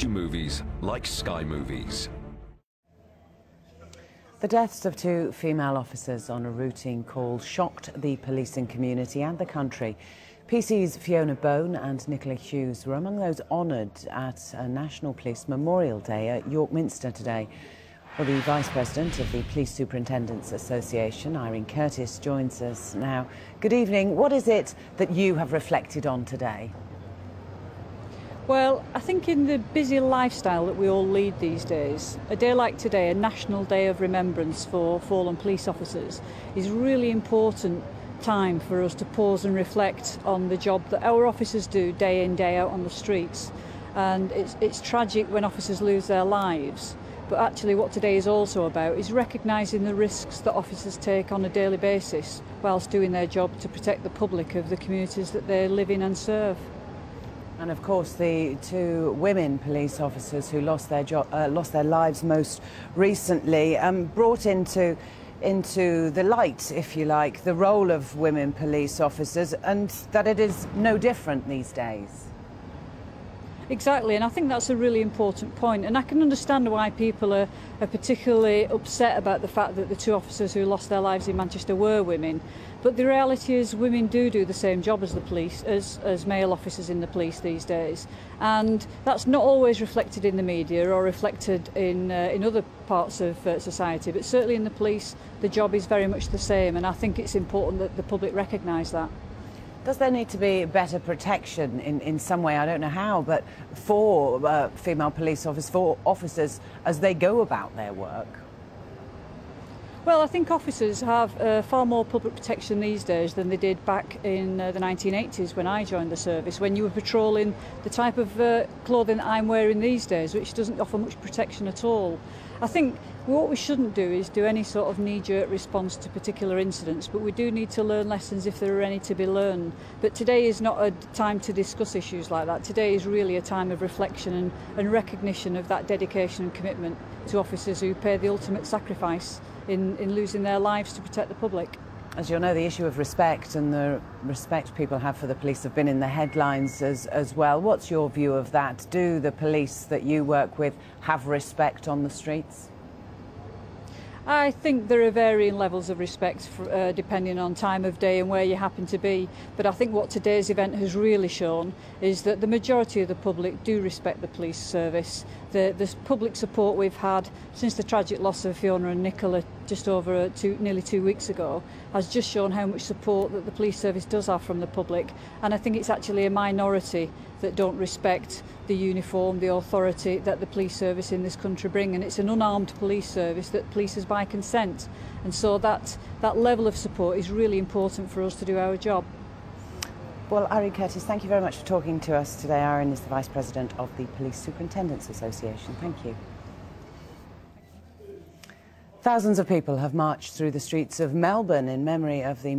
Movies like Sky Movies. The deaths of two female officers on a routine call shocked the policing community and the country. PC's Fiona Bone and Nicola Hughes were among those honoured at a National Police Memorial Day at York Minster today. Well, the Vice President of the Police Superintendents Association, Irene, joins us now. Good evening. What is it that you have reflected on today? Well, I think in the busy lifestyle that we all lead these days, a day like today, a National Day of Remembrance for fallen police officers, is a really important time for us to pause and reflect on the job that our officers do day in, day out on the streets. And it's tragic when officers lose their lives, but actually what today is also about is recognising the risks that officers take on a daily basis whilst doing their job to protect the public of the communities that they live in and serve. And of course, the two women police officers who lost their lives most recently brought into the light, if you like, the role of women police officers, and that it is no different these days. Exactly, and I think that's a really important point. And I can understand why people are particularly upset about the fact that the two officers who lost their lives in Manchester were women. But the reality is women do the same job as the police, as male officers in the police these days. And that's not always reflected in the media or reflected in other parts of society. But certainly in the police, the job is very much the same. And I think it's important that the public recognise that. Does there need to be better protection in some way, I don't know how, but for female police officers, for officers as they go about their work? Well, I think officers have far more public protection these days than they did back in the 1980s when I joined the service, when you were patrolling the type of clothing that I'm wearing these days, which doesn't offer much protection at all. I think what we shouldn't do is do any sort of knee-jerk response to particular incidents, but we do need to learn lessons if there are any to be learned. But today is not a time to discuss issues like that. Today is really a time of reflection and recognition of that dedication and commitment to officers who pay the ultimate sacrifice in losing their lives to protect the public. As you'll know, the issue of respect and the respect people have for the police have been in the headlines as well. What's your view of that? Do the police that you work with have respect on the streets? I think there are varying levels of respect depending on time of day and where you happen to be. But I think what today's event has really shown is that the majority of the public do respect the police service. The public support we've had since the tragic loss of Fiona and Nicola just over nearly 2 weeks ago has just shown how much support that the police service does have from the public. And I think it's actually a minority that don't respect the uniform, the authority that the police service in this country bring. And it's an unarmed police service that polices by consent. And so that level of support is really important for us to do our job. Well, Irene, thank you very much for talking to us today. Irene is the Vice President of the Police Superintendents Association. Thank you. Thousands of people have marched through the streets of Melbourne in memory of the